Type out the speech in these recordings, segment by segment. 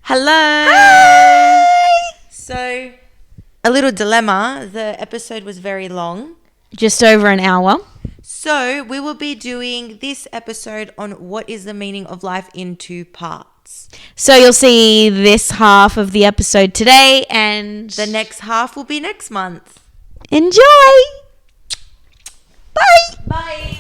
Hello. Hi. So, a little dilemma. The episode was very long. Just over an hour. So, we will be doing this episode on what is the meaning of life in two parts. So you'll see this half of the episode today and The next half will be next month. enjoy. Bye. Bye.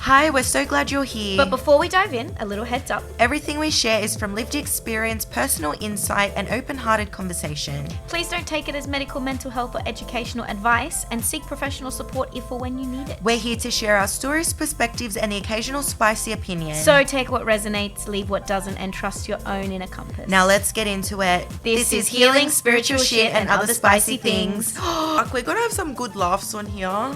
Hi, we're so glad you're here. But before we dive in, a little heads up. Everything we share is from lived experience, personal insight, and open-hearted conversation. Please don't take it as medical, mental health, or educational advice and seek professional support if or when you need it. We're here to share our stories, perspectives, and the occasional spicy opinion. So take what resonates, leave what doesn't, and trust your own inner compass. Now let's get into it. This is healing, spiritual shit, and other spicy things. We're gonna have some good laughs on here.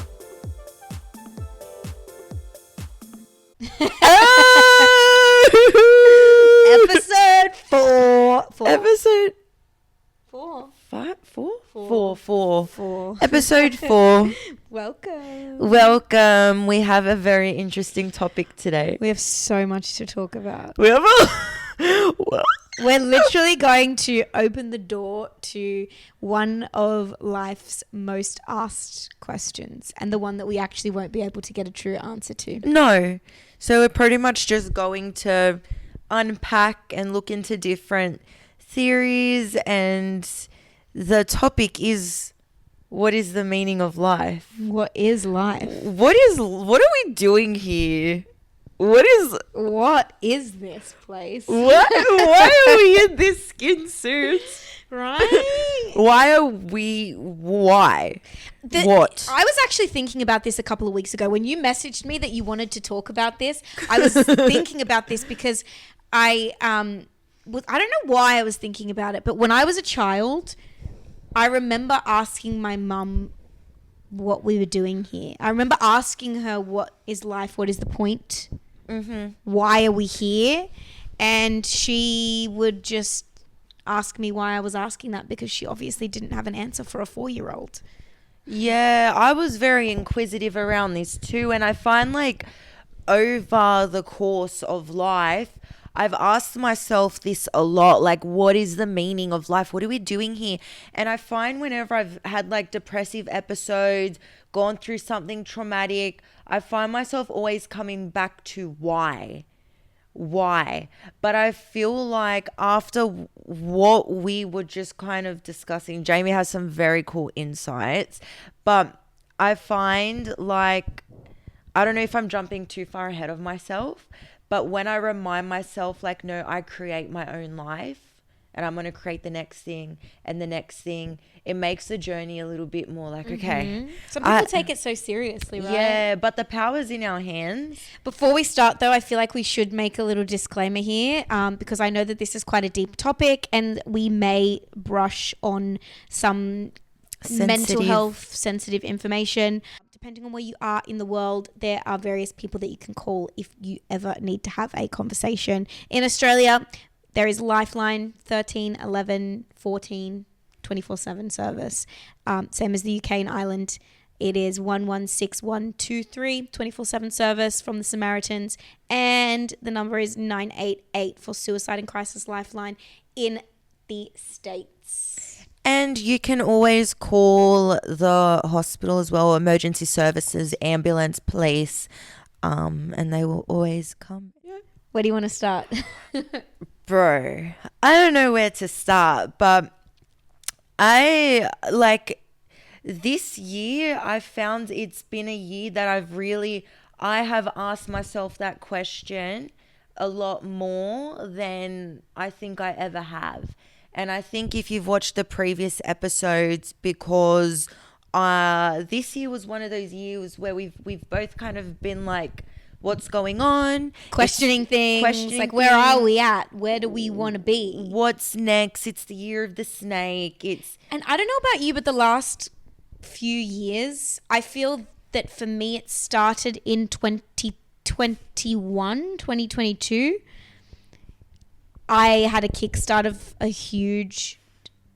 Episode 4. Episode 4. 5? 4? Four. 4. 4. Episode 4. Welcome. Welcome. We have a very interesting topic today. We have so much to talk about. We have We're literally going to open the door to one of life's most asked questions, and the one that we actually won't be able to get a true answer to. No. So we're pretty much just going to unpack and look into different theories, and the topic is, what is the meaning of life? What is life? What are we doing here? What is this place? why are we in this skin suit? Right? Why? What? I was actually thinking about this a couple of weeks ago. When you messaged me that you wanted to talk about this, I was thinking about this because I don't know why I was thinking about it, but when I was a child, I remember asking my mum what we were doing here. I remember asking her, what is life? What is the point? Mm-hmm. Why are we here? And she would just ask me why I was asking that, because she obviously didn't have an answer for a 4-year-old. Yeah, I was very inquisitive around this too, and I find like over the course of life, I've asked myself this a lot, like, what is the meaning of life? What are we doing here? And I find whenever I've had like depressive episodes, gone through something traumatic, I find myself always coming back to why. But I feel like after what we were just kind of discussing, Jamie has some very cool insights, but I find like, I don't know if I'm jumping too far ahead of myself, but when I remind myself like, no, I create my own life and I'm going to create the next thing and the next thing, it makes the journey a little bit more like, okay. Some people take it so seriously, right? Yeah, but the power's in our hands. Before we start, though, I feel like we should make a little disclaimer here, because I know that this is quite a deep topic and we may brush on some mental health sensitive information. Depending on where you are in the world, there are various people that you can call if you ever need to have a conversation. In Australia, there is Lifeline 13 11 14 24/7 service. Same as the UK and Ireland. It is 116123 24/7 service from the Samaritans, and the number is 988 for Suicide and Crisis Lifeline in the States. And you can always call the hospital as well, emergency services, ambulance, police, and they will always come. Where do you want to start? Bro, I don't know where to start, but I like this year, I found it's been a year that I have asked myself that question a lot more than I think I ever have. And I think if you've watched the previous episodes, because this year was one of those years where we've both kind of been like, what's going on? Questioning things. Like, where are we at? Where do we want to be? What's next? It's the year of the snake. And I don't know about you, but the last few years, I feel that for me, it started in 2021, 2022. I had a kickstart of a huge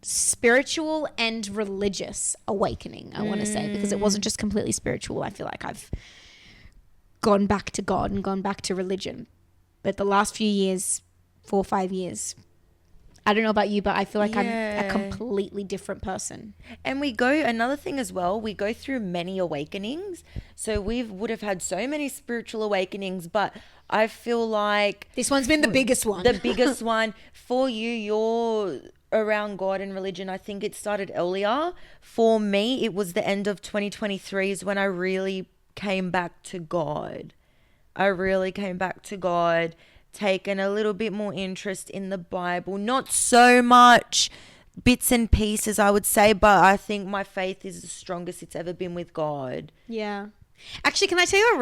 spiritual and religious awakening, I want to say, because it wasn't just completely spiritual. I feel like I've gone back to God and gone back to religion. But the last few years, 4 or 5 years, I don't know about you, but I feel like I'm a Yeah. completely different person. And another thing as well, we go through many awakenings. So would have had so many spiritual awakenings, but I feel like This one's been the biggest one. the biggest one for you, you're around God and religion. I think it started earlier. For me, it was the end of 2023 is when I really came back to God. I really came back to God, taken a little bit more interest in the Bible. Not so much bits and pieces, I would say, but I think my faith is the strongest it's ever been with God. Yeah. Actually, can I tell you a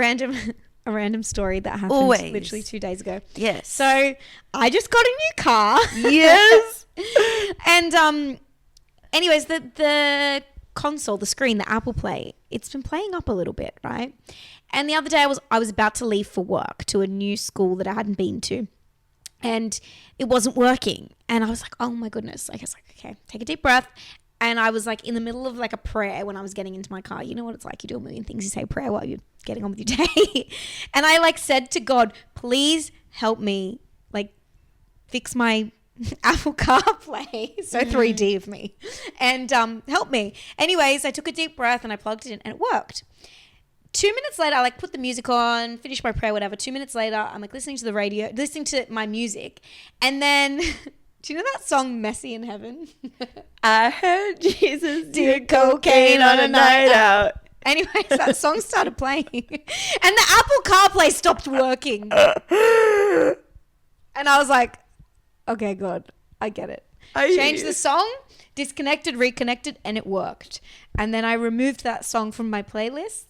random story that happened Always. literally 2 days ago? Yes. So I just got a new car. Yes. And anyways, the console, the screen, the Apple Play, it's been playing up a little bit, right? And the other day I was about to leave for work to a new school that I hadn't been to, and it wasn't working. And I was like, oh my goodness. I was like, okay, take a deep breath. And I was like in the middle of like a prayer when I was getting into my car. You know what it's like? You do a million things. You say prayer while you're getting on with your day. And I like said to God, please help me like fix my Apple CarPlay. So 3D of me. And help me. Anyways, I took a deep breath and I plugged it in and it worked. 2 minutes later, I like put the music on, finished my prayer, whatever. 2 minutes later, I'm like listening to the radio, listening to my music. And then, do you know that song Messy in Heaven? I heard Jesus did cocaine on a night out. Anyways, that song started playing. And the Apple CarPlay stopped working. And I was like, okay, God, I get it. Changed the song, disconnected, reconnected, and it worked. And then I removed that song from my playlists.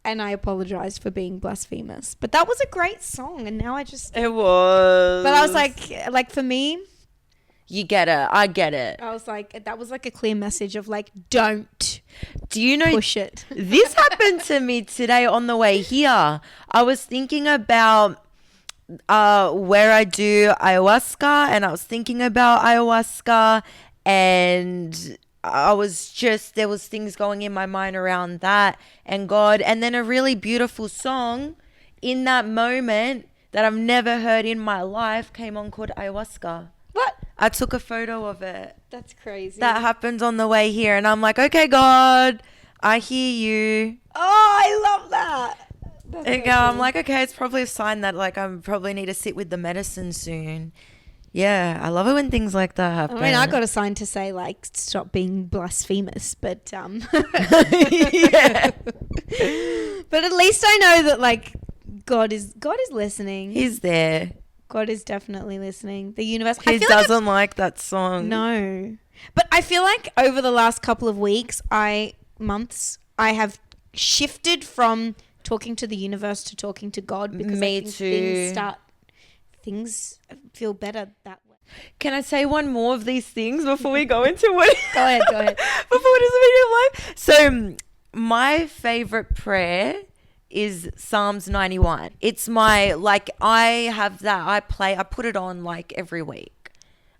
And I apologized for being blasphemous. But that was a great song. And now I just... It was. But I was like for me... You get it. I get it. I was like, that was like a clear message of like, don't Do you know... push it. This happened to me today on the way here. I was thinking about where I do ayahuasca. And I was thinking about ayahuasca. And... there was things going in my mind around that and God, and then a really beautiful song in that moment that I've never heard in my life came on called Ayahuasca. What? I took a photo of it. That's crazy. That happened on the way here and I'm like, okay, God, I hear you. Oh, I love that. That's And so I'm cool. like, okay, it's probably a sign that like I probably need to sit with the medicine soon. Yeah, I love it when things like that happen. I mean, I got a sign to say like stop being blasphemous, but Yeah. but at least I know that like God is listening. He's there. God is definitely listening. The universe. He doesn't like that song. No, but I feel like over the last couple of weeks, months, I have shifted from talking to the universe to talking to God because Me I think too. things feel better that way. Can I say one more of these things before we go into what? Go ahead. Before what is the meaning of life? So my favorite prayer is Psalms 91. It's my I have that. I put it on like every week,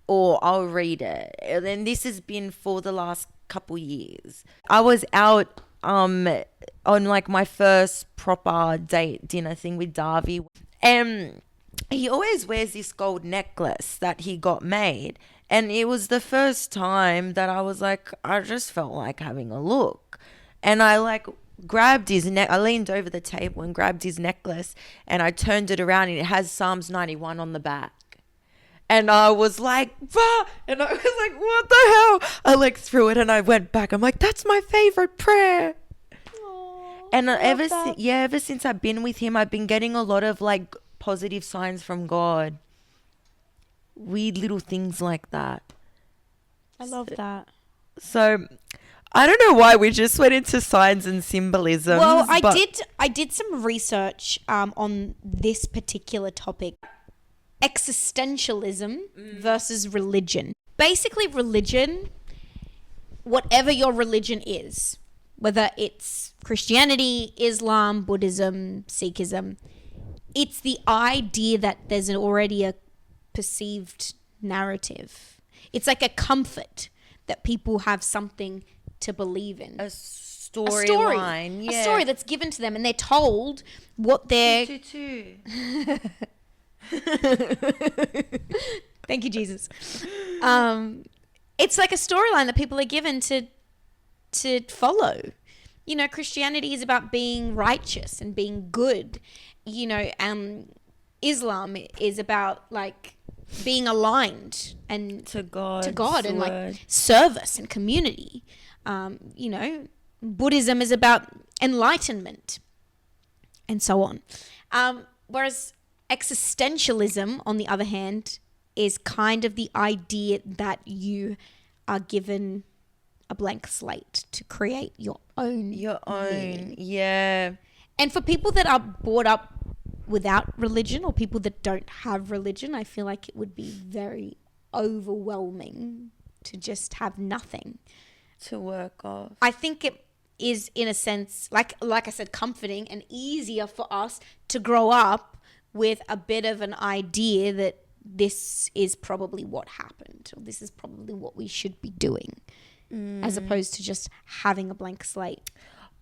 or I'll read it. And this has been for the last couple years. I was out on like my first proper date dinner thing with Darby, and he always wears this gold necklace that he got made. And it was the first time that I was like, I just felt like having a look. And I like grabbed his neck. I leaned over the table and grabbed his necklace and I turned it around and it has Psalms 91 on the back. And I was like, bah! And I was like, what the hell? I like threw it and I went back. I'm like, that's my favorite prayer. Aww, And ever since I've been with him, I've been getting a lot of like positive signs from God. Weird little things like that. I love that. So I don't know why we just went into signs and symbolism. Well, I did some research on this particular topic. Existentialism versus religion. Basically, religion, whatever your religion is, whether it's Christianity, Islam, Buddhism, Sikhism, it's the idea that there's already a perceived narrative. It's like a comfort that people have something to believe in. A storyline. Yeah. A story that's given to them and they're told what they're... Thank you, Jesus. It's like a storyline that people are given to follow. You know, Christianity is about being righteous and being good. You know, Islam is about like being aligned and To God. and like service and community. You know, Buddhism is about enlightenment and so on. Whereas existentialism, on the other hand, is kind of the idea that you are given a blank slate to create your own. Meaning. Yeah. And for people that are brought up without religion or people that don't have religion, I feel like it would be very overwhelming to just have nothing To work off. I think it is, in a sense, like I said, comforting and easier for us to grow up with a bit of an idea that this is probably what happened, or this is probably what we should be doing, as opposed to just having a blank slate.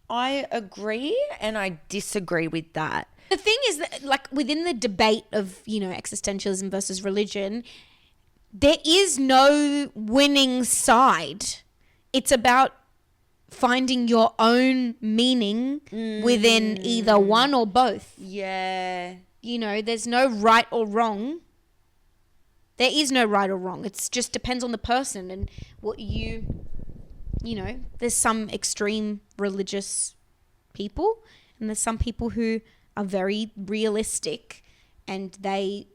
I agree and I disagree with that. The thing is that, like, within the debate of, you know, existentialism versus religion, there is no winning side. It's about finding your own meaning within either one or both. Yeah. You know, there's no right or wrong. There is no right or wrong. It just depends on the person and what you know, there's some extreme religious people and there's some people who are very realistic and they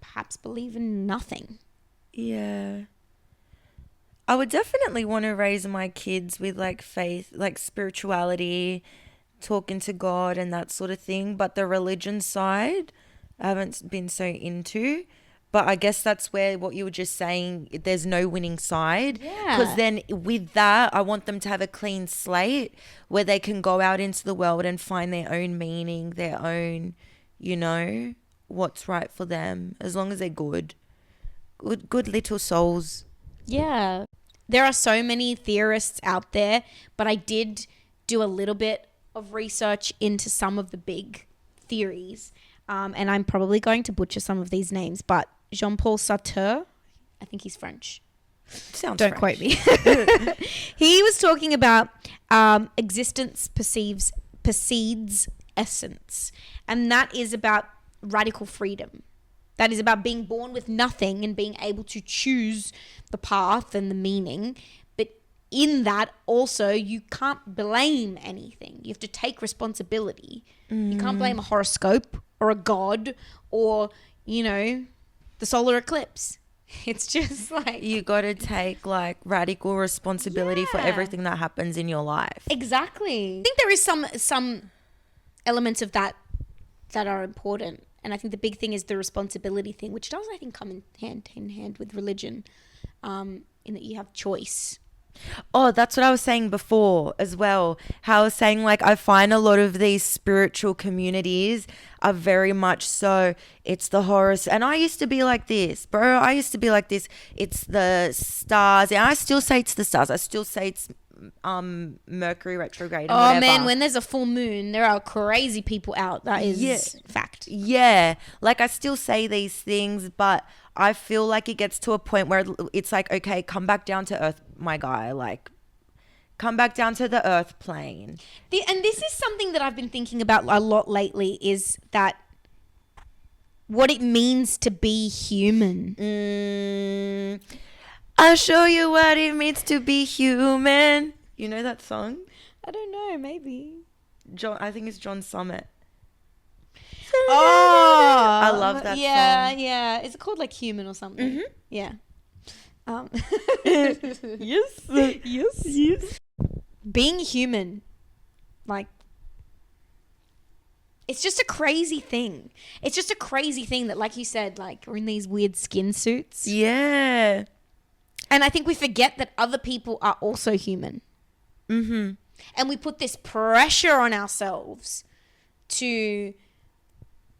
perhaps believe in nothing. Yeah. I would definitely want to raise my kids with like faith, like spirituality, talking to God and that sort of thing. But the religion side, I haven't been so into. But I guess that's where what you were just saying, there's no winning side. Yeah. Because then with that, I want them to have a clean slate where they can go out into the world and find their own meaning, their own, you know, what's right for them, as long as they're good. Good little souls. Yeah. There are so many theorists out there, but I did do a little bit of research into some of the big theories. And I'm probably going to butcher some of these names, but Jean-Paul Sartre, I think he's French. Sounds Don't French. quote me. He was talking about existence precedes essence. And that is about radical freedom. That is about being born with nothing and being able to choose the path and the meaning. But in that also, you can't blame anything. You have to take responsibility. You can't blame a horoscope or a god or, you know, the solar eclipse. It's just like... You got to take like radical responsibility for everything that happens in your life. Exactly. I think there is some elements of that are important. And I think the big thing is the responsibility thing, which does, I think, come in hand with religion, in that you have choice. Oh, that's what I was saying before as well. How I was saying, like, I find a lot of these spiritual communities are very much so, it's the horrors. And I used to be like this, bro. I used to be like this. It's the stars. And I still say it's the stars. I still say it's Mercury retrograde and whatever. Man, when there's a full moon, there are crazy people out. That is fact. Yeah. Like, I still say these things, but I feel like it gets to a point where it's like, okay, come back down to earth, my guy. Like, come back down to the earth plane. And this is something that I've been thinking about a lot lately, is that what it means to be human. I'll show you what it means to be human. You know that song? I don't know, maybe. I think it's John Summit. Oh, I love that song. Yeah. Is it called like Human or something? Mm-hmm. Yeah. Yes. Being human, like, it's just a crazy thing. It's just a crazy thing that, like you said, like, we're in these weird skin suits. Yeah. And I think we forget that other people are also human. Mm-hmm. And we put this pressure on ourselves to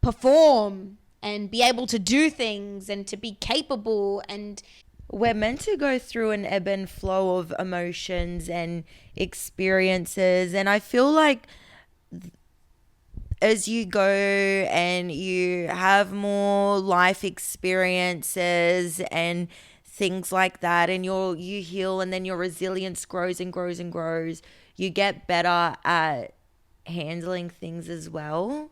perform and be able to do things and to be capable. And we're meant to go through an ebb and flow of emotions and experiences. And I feel like as you go and you have more life experiences and things like that, and you heal, and then your resilience grows and grows and grows. You get better at handling things as well.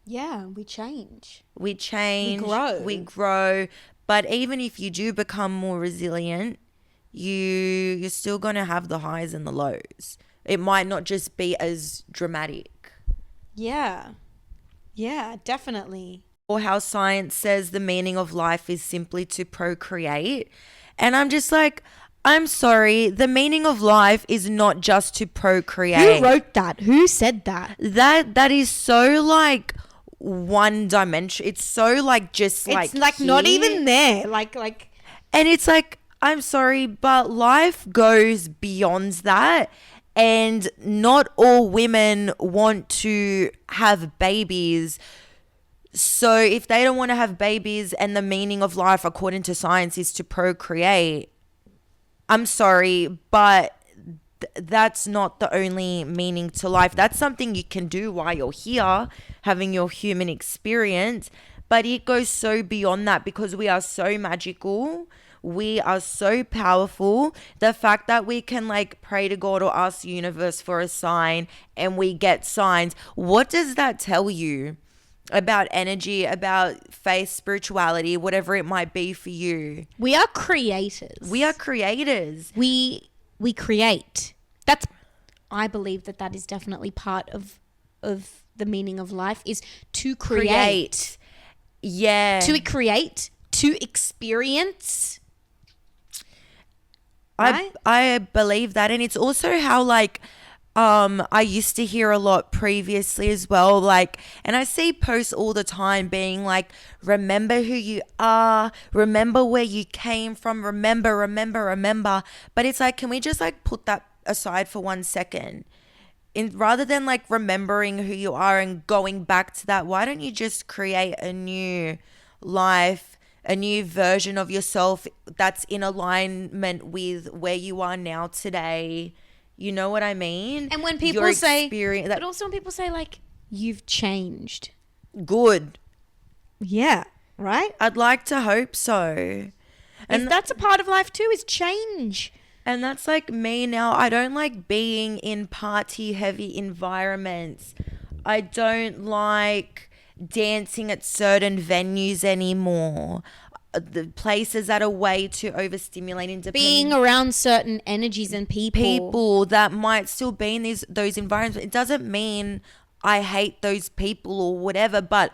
Yeah, we change. We change, grow. we grow. But even if you do become more resilient, you're still going to have the highs and the lows. It might not just be as dramatic. Yeah. Yeah, definitely. Or how science says the meaning of life is simply to procreate. And I'm just like, I'm sorry, the meaning of life is not just to procreate. Who wrote that? Who said that? That is so like one dimension. It's so like just like It's like not here. even there. Like And it's like, I'm sorry, but life goes beyond that. And not all women want to have babies. So if they don't want to have babies and the meaning of life, according to science, is to procreate, I'm sorry, but that's not the only meaning to life. That's something you can do while you're here, having your human experience. But it goes so beyond that because we are so magical. We are so powerful. The fact that we can like pray to God or ask the universe for a sign and we get signs, what does that tell you about energy, about faith, spirituality, whatever it might be for you? we are creators. We are creators. We create. That's I believe that is definitely part of the meaning of life is to create. Yeah. To create, to experience. Right? I believe that. And it's also how like I used to hear a lot previously as well, like, and I see posts all the time being like, remember who you are, remember where you came from, remember. But it's like, can we just like put that aside for 1 second? Rather than like remembering who you are and going back to that, why don't you just create a new life, a new version of yourself that's in alignment with where you are now today? You know what I mean? And when people say, but also when people say like, you've changed. Good. Yeah. Right? I'd like to hope so. And that's a part of life too, is change. And that's like me now. I don't like being in party heavy environments. I don't like dancing at certain venues anymore. The places that are way too overstimulating. Being around certain energies and people that might still be in those environments. It doesn't mean I hate those people or whatever, but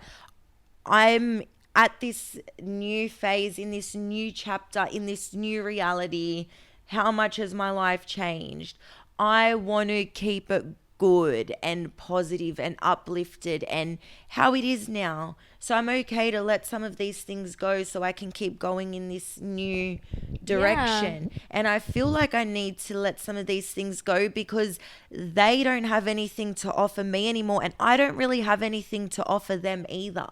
I'm at this new phase, in this new chapter, in this new reality. How much has my life changed? I want to keep it good and positive and uplifted and how it is now. So I'm okay to let some of these things go so I can keep going in this new direction. Yeah. And I feel like I need to let some of these things go because they don't have anything to offer me anymore, and I don't really have anything to offer them either.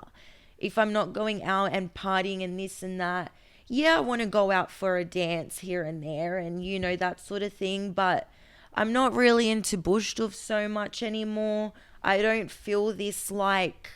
If I'm not going out and partying and this and that, yeah, I want to go out for a dance here and there and, you know, that sort of thing. But I'm not really into bush stuff so much anymore. I don't feel this like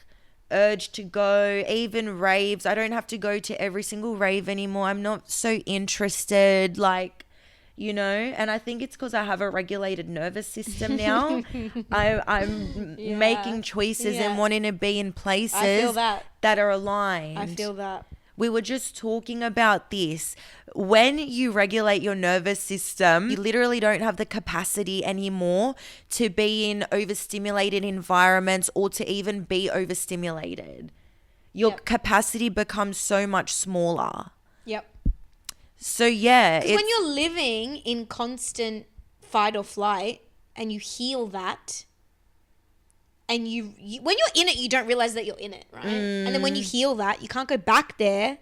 urge to go, even raves. I don't have to go to every single rave anymore. I'm not so interested, like, you know, and I think it's because I have a regulated nervous system now. I'm making choices and wanting to be in places that are aligned. I feel that. We were just talking about this. When you regulate your nervous system, you literally don't have the capacity anymore to be in overstimulated environments or to even be overstimulated. Your capacity becomes so much smaller. Yep. So yeah. Because when you're living in constant fight or flight and you heal that, and you when you're in it, you don't realize that you're in it, right? And then when you heal that, you can't go back there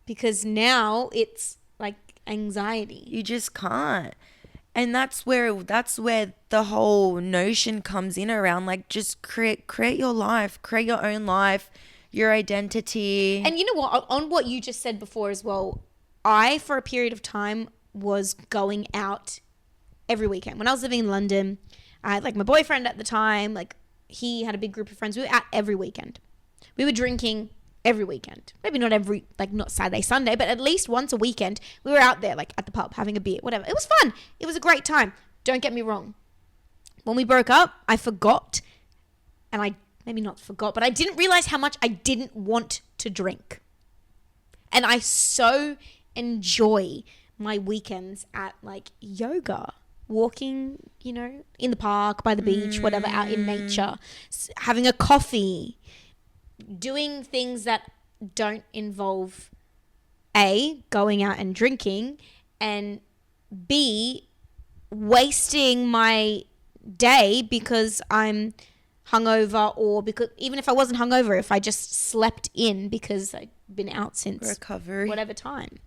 because now it's like anxiety. You just can't. And that's where the whole notion comes in around, like, just create your life, create your own life, your identity. And you know what? On what you just said before as well, I, for a period of time, was going out every weekend. When I was living in London, I had like my boyfriend at the time, like, he had a big group of friends. We were out every weekend. We were drinking every weekend. Maybe not every, like not Saturday, Sunday, but at least once a weekend we were out there like at the pub having a beer, whatever. It was fun. It was a great time. Don't get me wrong. When we broke up, I forgot, and I maybe not forgot, but I didn't realize how much I didn't want to drink. And I so enjoy my weekends at like yoga, walking, you know, in the park, by the beach, whatever, out in nature, having a coffee, doing things that don't involve A, going out and drinking, and B, wasting my day because I'm hungover, or because even if I wasn't hungover, if I just slept in because I'd been out since recovery, whatever time.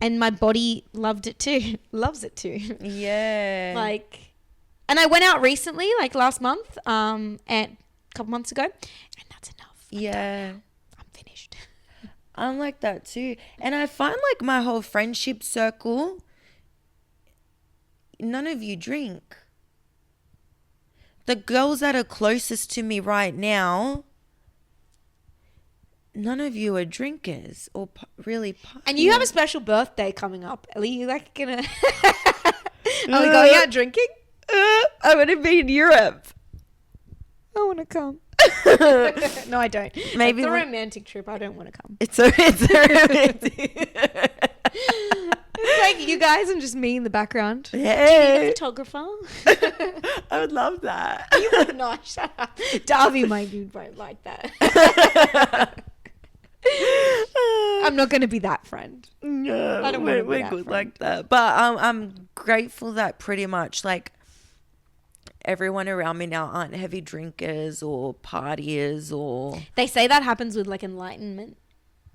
And my body loved it too. Loves it too. Yeah. Like, and I went out recently, like last month, and a couple months ago, and that's enough. I'm finished. I'm like that too. And I find like my whole friendship circle, none of you drink. The girls that are closest to me right now, none of you are drinkers or really partying. And you have a special birthday coming up. Are you like gonna... Are we going out drinking? I'm going to be in Europe. I want to come. No, I don't. Maybe it's a romantic trip. I don't want to come. It's a romantic. It's like you guys and just me in the background. Yeah. Do you need a photographer? I would love that. You would not. Shut up. Darby, my dude, won't like that. I'm not going to be that friend. No, I don't want to be we're that good friend. like that. But I'm grateful that pretty much like everyone around me now aren't heavy drinkers or partiers or... They say that happens with like enlightenment,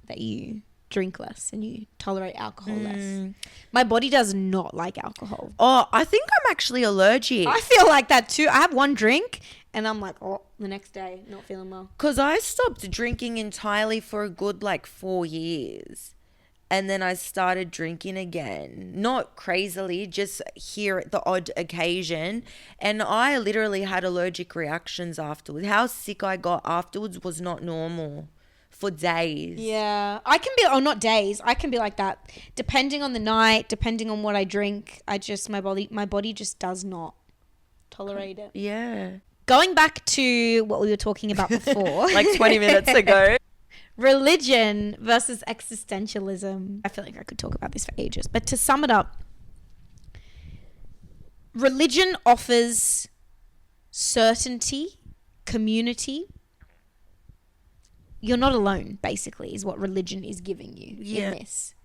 that you drink less and you tolerate alcohol less. My body does not like alcohol. Oh, I think I'm actually allergic. I feel like that too. I have one drink and I'm like, oh, the next day, not feeling well. Because I stopped drinking entirely for a good like 4 years. And then I started drinking again. Not crazily, just here at the odd occasion. And I literally had allergic reactions afterwards. How sick I got afterwards was not normal for days. Yeah. I can be, oh, not days. I can be like that. Depending on the night, depending on what I drink, my body just does not tolerate it. Yeah. Going back to what we were talking about before. Like 20 minutes ago. Religion versus existentialism. I feel like I could talk about this for ages. But to sum it up, religion offers certainty, community. You're not alone, basically, is what religion is giving you in this.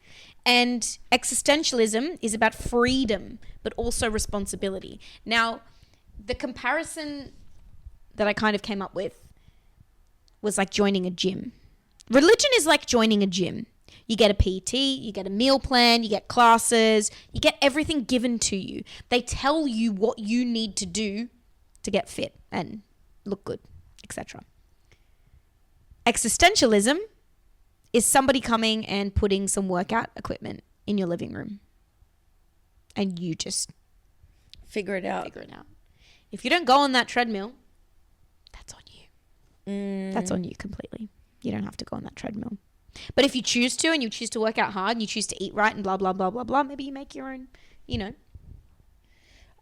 And existentialism is about freedom, but also responsibility. Now, the comparison that I kind of came up with was like joining a gym. Religion is like joining a gym. You get a PT, you get a meal plan, you get classes, you get everything given to you. They tell you what you need to do to get fit and look good, etc. Existentialism is somebody coming and putting some workout equipment in your living room. And you just Figure it out. If you don't go on that treadmill, that's on you. That's on you completely. You don't have to go on that treadmill. But if you choose to and you choose to work out hard and you choose to eat right and blah, blah, blah, blah, blah, maybe you make your own, you know.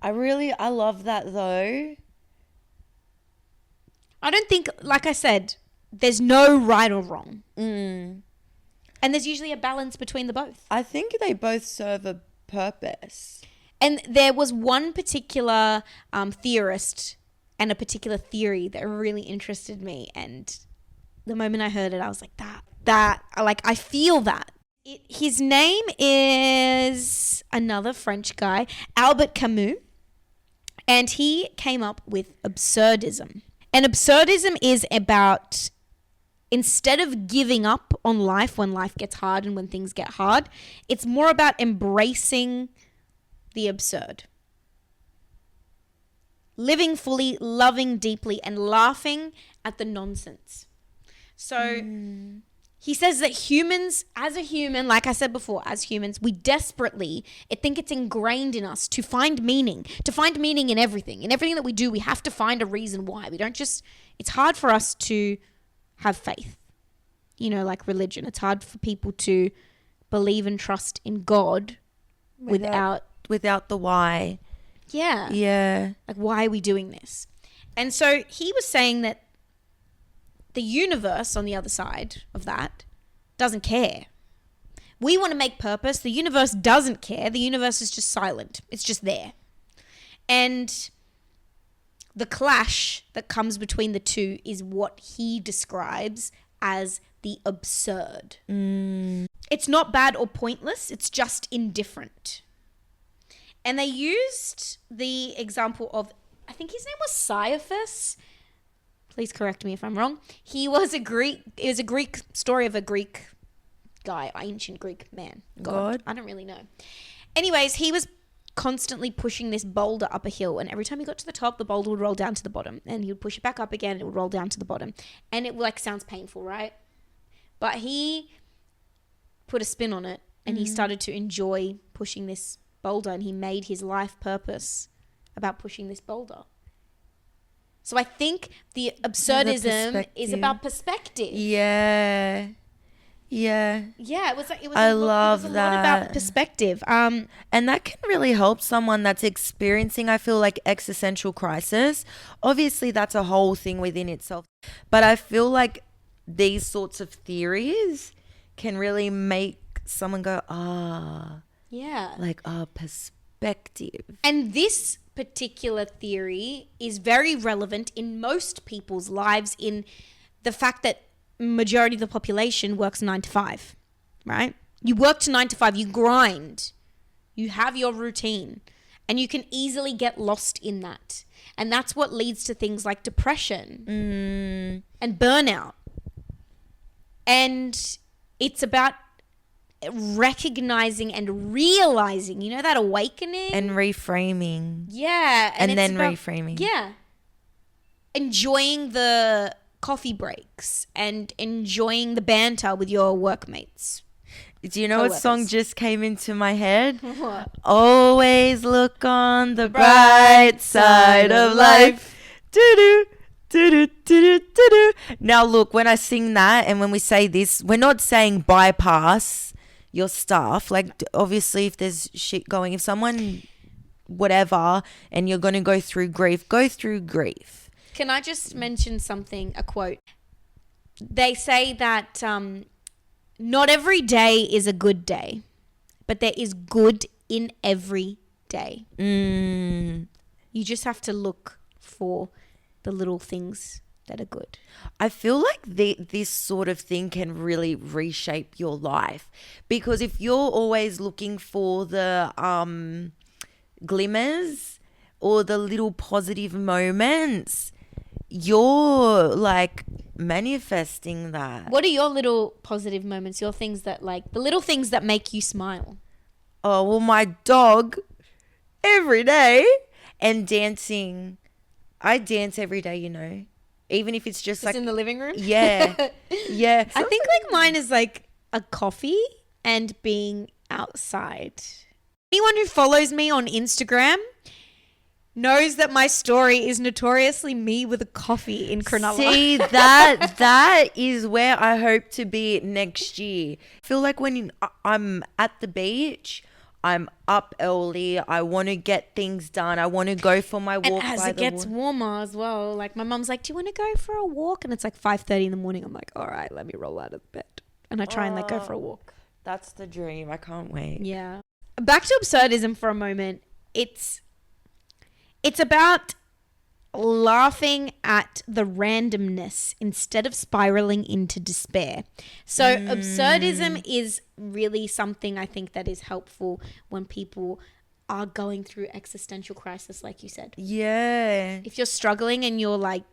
I love that though. I don't think, like I said, there's no right or wrong. And there's usually a balance between the both. I think they both serve a purpose. And there was one particular theorist and a particular theory that really interested me. And the moment I heard it, I was like, I feel that. His name is another French guy, Albert Camus. And he came up with absurdism. And absurdism is about, instead of giving up on life when life gets hard and when things get hard, it's more about embracing the absurd. Living fully, loving deeply, and laughing at the nonsense. So he says that humans, as a human, like I said before, as humans, we desperately, I think it's ingrained in us to find meaning in everything. In everything that we do, we have to find a reason why. We don't just, it's hard for us to have faith. like religion. It's hard for people to believe and trust in God without the why. Yeah. Yeah. Like, why are we doing this? And so he was saying that the universe on the other side of that doesn't care. We want to make purpose. The universe doesn't care. The universe is just silent. It's just there. And the clash that comes between the two is what he describes as the absurd. It's not bad or pointless. It's just indifferent. And they used the example of, I think his name was Caiaphas. Please correct me if I'm wrong. It was a Greek story of a Greek guy, ancient Greek man. God. I don't really know. Anyways, he was constantly pushing this boulder up a hill, and every time he got to the top, the boulder would roll down to the bottom, and he would push it back up again, and it would roll down to the bottom. And it sounds painful, right? But he put a spin on it, and he started to enjoy pushing this boulder, and he made his life purpose about pushing this boulder. So I think the absurdism is about perspective. Yeah. Yeah, it was I a love lot that. about perspective. And that can really help someone that's experiencing, I feel like, existential crisis. Obviously, that's a whole thing within itself. But I feel like these sorts of theories can really make someone go, Yeah. like, perspective. And this particular theory is very relevant in most people's lives, in the fact that majority of the population works 9 to 5, right? You work to 9 to 5, you grind, you have your routine, and you can easily get lost in that. And that's what leads to things like depression and burnout. And it's about recognizing and realizing, that awakening. And reframing. Yeah. And then reframing. Yeah. Enjoying the coffee breaks and enjoying the banter with your workmates. Do you know what song just came into my head? What? Always look on the bright side of life. Do-do, do-do, do-do, do-do. Now look, when I sing that and when we say this, we're not saying bypass your stuff. Like, obviously, if there's shit going, if someone, whatever, and you're going to go through grief, go through grief. Can I just mention something, a quote? They say that not every day is a good day, but there is good in every day. You just have to look for the little things that are good. I feel like this sort of thing can really reshape your life, because if you're always looking for the glimmers or the little positive moments, you're like manifesting that. What are your little positive moments? Your things that, like, the little things that make you smile? Oh, well, my dog every day, and dancing. I dance every day, even if it's just like in the living room. Yeah. Yeah. I think like mine is like a coffee and being outside. Anyone who follows me on Instagram knows that my story is notoriously me with a coffee in Cronulla. See, that is where I hope to be next year. I feel like when I'm at the beach, I'm up early. I want to get things done. I want to go for my walk. And as it gets warmer as well, like my mum's like, do you want to go for a walk? And it's like 5:30 in the morning. I'm like, all right, let me roll out of bed. And I try and go for a walk. That's the dream. I can't wait. Yeah. Back to absurdism for a moment. It's about laughing at the randomness instead of spiraling into despair. So absurdism is really something I think that is helpful when people are going through existential crisis, like you said. Yeah. If you're struggling and you're like,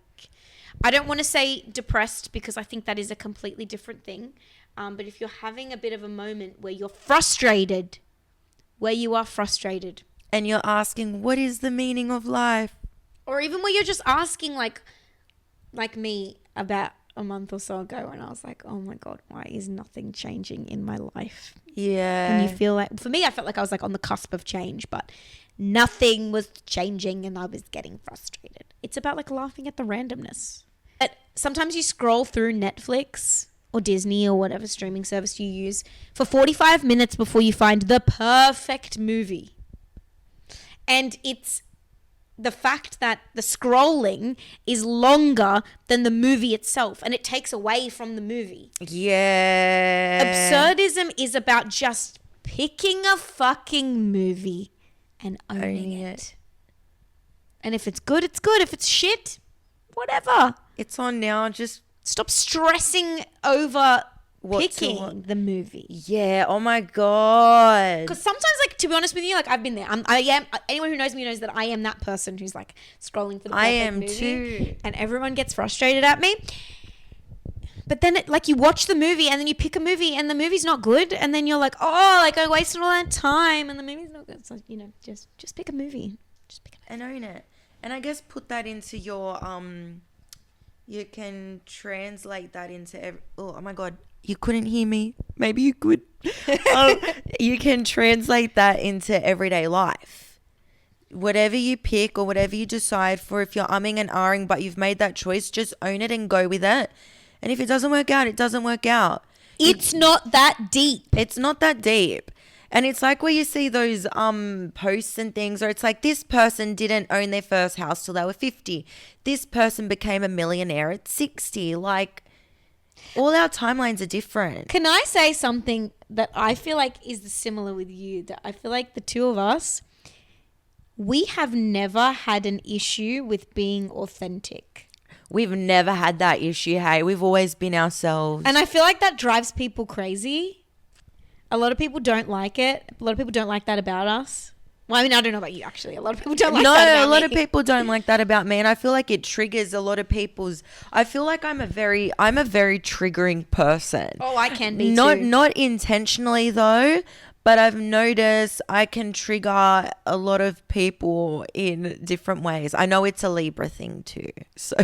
I don't want to say depressed because I think that is a completely different thing. But if you're having a bit of a moment where you're frustrated, and you're asking, what is the meaning of life? Or even where you're just asking, like me about a month or so ago, and I was like, oh my God, why is nothing changing in my life? Yeah. And you feel like, for me, I felt like I was like on the cusp of change, but nothing was changing and I was getting frustrated. It's about like laughing at the randomness. But sometimes you scroll through Netflix or Disney or whatever streaming service you use for 45 minutes before you find the perfect movie. And it's the fact that the scrolling is longer than the movie itself, and it takes away from the movie. Yeah. Absurdism is about just picking a fucking movie and owning it. And if it's good, it's good. If it's shit, whatever. It's on now. Just stop stressing over picking the movie. Yeah. Oh my God. Because sometimes, like, to be honest with you, like, I've been there. I am. Anyone who knows me knows that I am that person who's like scrolling for the perfect movie. I am too. And everyone gets frustrated at me. But then, you watch the movie and then you pick a movie and the movie's not good, and then you're like, oh, like, I wasted all that time and the movie's not good. So, just pick a movie. Just pick a movie. And own it. And I guess put that into your you can translate that into oh my God, you couldn't hear me. Maybe you could. You can translate that into everyday life. Whatever you pick or whatever you decide for, if you're umming and ahhing but you've made that choice, just own it and go with it. And if it doesn't work out, it doesn't work out. It's not that deep. It's not that deep. And it's like where you see those posts and things where it's like, this person didn't own their first house till they were 50. This person became a millionaire at 60. Like, all our timelines are different. Can I say something that I feel like is similar with you? That I feel like the two of us, we have never had an issue with being authentic. We've never had that issue, hey. We've always been ourselves. And I feel like that drives people crazy. A lot of people don't like it. A lot of people don't like that about us. Well, I mean, I don't know about you, actually. A lot of people don't like that about me. No, a lot of people don't like that about me. And I feel like it triggers a lot of people's... I feel like I'm a very triggering person. Oh, I can be too. Not intentionally, though. But I've noticed I can trigger a lot of people in different ways. I know it's a Libra thing, too. So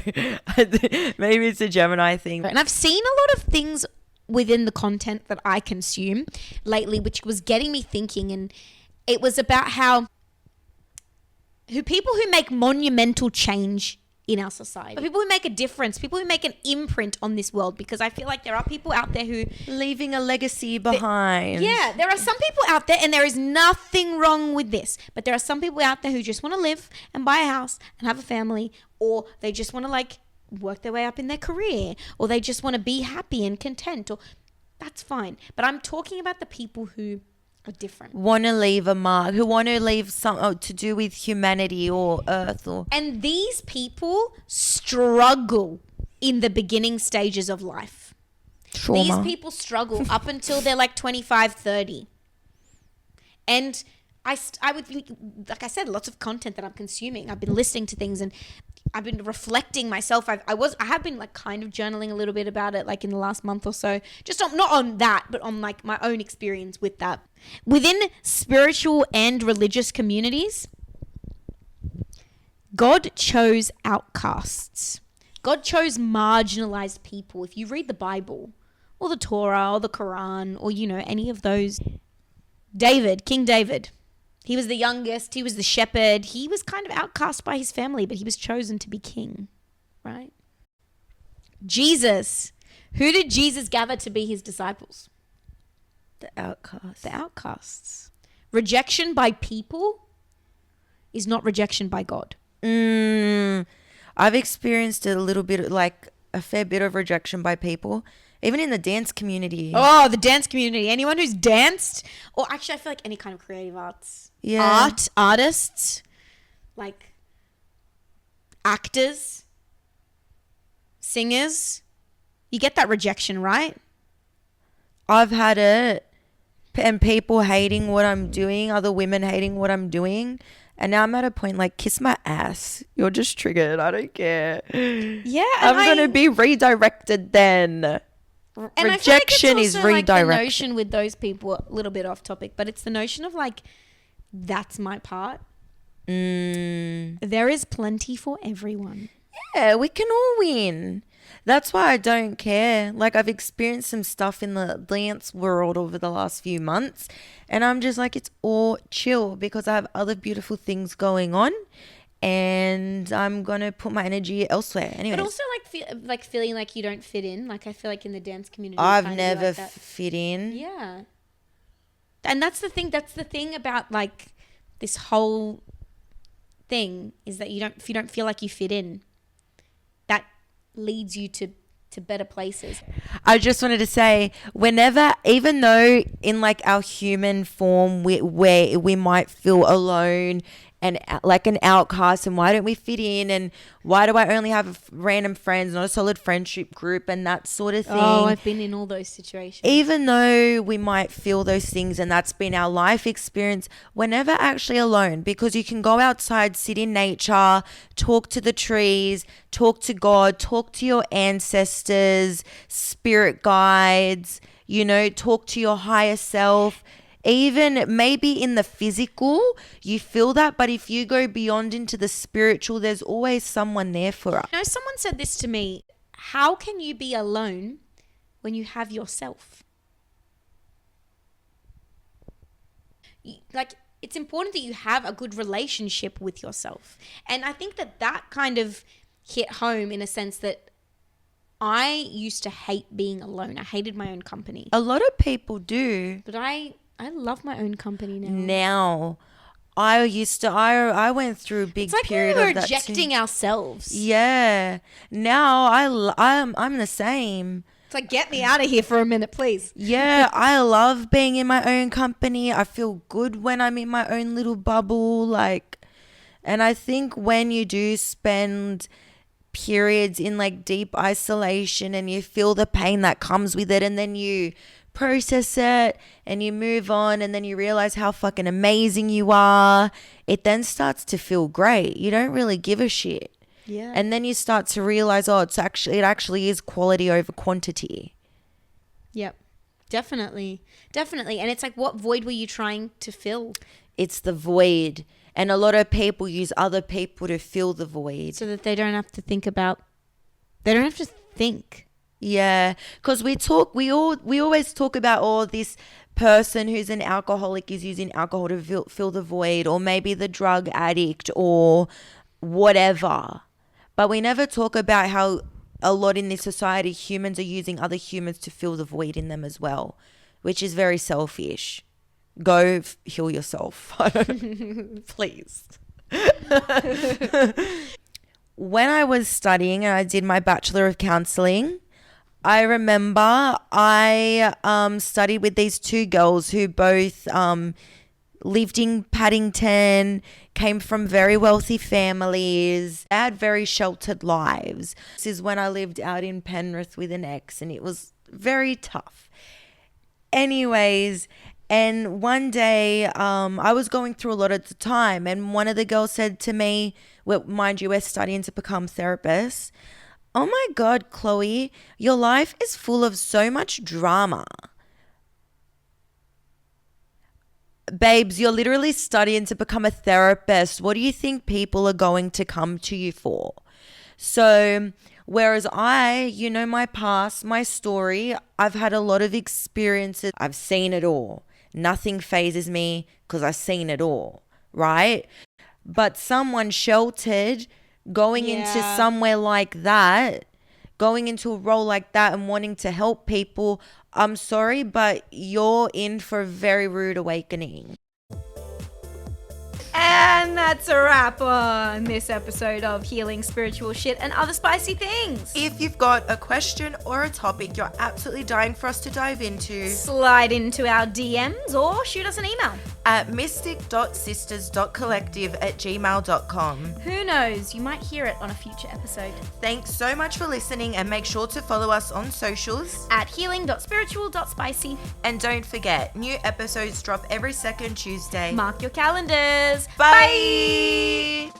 maybe it's a Gemini thing. And I've seen a lot of things within the content that I consume lately, which was getting me thinking, and it was about how people who make monumental change in our society, people who make a difference, people who make an imprint on this world, because I feel like there are people out there who leaving a legacy behind. There are some people out there, and there is nothing wrong with this, but there are some people out there who just want to live and buy a house and have a family, or they just want to work their way up in their career, or they just want to be happy and content, or that's fine. But I'm talking about the people who are different, want to leave a mark, who want to leave something to do with humanity or earth, and these people struggle in the beginning stages of life. Trauma. These people struggle up until they're 25, 30. And I would think, like I said, lots of content that I'm consuming. I've been listening to things and I've been reflecting myself. I have been kind of journaling a little bit about it in the last month or so. Just not on that, but on my own experience with that. Within spiritual and religious communities, God chose outcasts. God chose marginalized people. If you read the Bible or the Torah or the Quran or, any of those, King David, he was the youngest, he was the shepherd, he was kind of outcast by his family, but he was chosen to be king, right? Jesus, who did Jesus gather to be his disciples? The outcasts. The outcasts. Rejection by people is not rejection by God. I've experienced a little bit, a fair bit of rejection by people. Even in the dance community. Oh, the dance community. Anyone who's danced, or actually I feel like any kind of creative arts. Yeah. Artists, actors, singers. You get that rejection, right? I've had it. And people hating what I'm doing, other women hating what I'm doing. And now I'm at a point kiss my ass. You're just triggered. I don't care. Yeah. I'm going to be redirected then. And rejection is redirection. The notion with those people, a little bit off topic, but it's the notion of that's my part. There is plenty for everyone. Yeah, we can all win. That's why I don't care. I've experienced some stuff in the dance world over the last few months, and I'm just it's all chill because I have other beautiful things going on. and I'm going to put my energy elsewhere. Anyways. But also feeling like you don't fit in. Like I feel like in the dance community, I've kind of never like that. fit in. Yeah. And that's the thing. That's the thing about like this whole thing is that if you don't feel like you fit in, that leads you to better places. I just wanted to say, even though in like our human form, where we might feel alone and like an outcast, and why don't we fit in, and why do I only have random friends, not a solid friendship group, and that sort of thing. Oh, I've been in all those situations. Even though we might feel those things, and that's been our life experience, we're never actually alone, because you can go outside, sit in nature, talk to the trees, talk to God, talk to your ancestors, spirit guides, talk to your higher self. Even maybe in the physical, you feel that, but if you go beyond into the spiritual, there's always someone there for us. Someone said this to me: how can you be alone when you have yourself? Like, it's important that you have a good relationship with yourself. And I think that kind of hit home in a sense that I used to hate being alone. I hated my own company. A lot of people do. But I love my own company now. I went through a big period of that. It's like we were rejecting ourselves. Yeah. Now I'm the same. It's like, get me out of here for a minute, please. Yeah, I love being in my own company. I feel good when I'm in my own little bubble, and I think when you do spend periods in like deep isolation and you feel the pain that comes with it, and then you process it and you move on, and then you realize how fucking amazing you are, it then starts to feel great. You don't really give a shit. Yeah. And then you start to realize, it actually is quality over quantity. Yep. Definitely. And it's like, what void were you trying to fill? It's the void. And a lot of people use other people to fill the void. So that they don't have to think. Yeah, because we always talk about, this person who's an alcoholic is using alcohol to fill the void, or maybe the drug addict or whatever. But we never talk about how a lot in this society, humans are using other humans to fill the void in them as well, which is very selfish. Go heal yourself. Please. When I was studying and I did my Bachelor of Counselling, I remember I studied with these two girls who both lived in Paddington, came from very wealthy families. They had very sheltered lives. This is when I lived out in Penrith with an ex, and it was very tough. Anyways, and one day I was going through a lot at the time, and one of the girls said to me, well, mind you, we're studying to become therapists, "Oh my God, Chloe, your life is full of so much drama." Babes, you're literally studying to become a therapist. What do you think people are going to come to you for? So, whereas my past, my story, I've had a lot of experiences. I've seen it all. Nothing phases me because I've seen it all, right? But someone sheltered going into somewhere like that, going into a role like that and wanting to help people, I'm sorry, but you're in for a very rude awakening. And that's a wrap on this episode of Healing Spiritual Shit and Other Spicy Things. If you've got a question or a topic you're absolutely dying for us to dive into, slide into our DMs or shoot us an email at mystic.sisters.collective@gmail.com. Who knows, you might hear it on a future episode. Thanks so much for listening, and make sure to follow us on socials at healing.spiritual.spicy. And don't forget, new episodes drop every second Tuesday. Mark your calendars. Bye.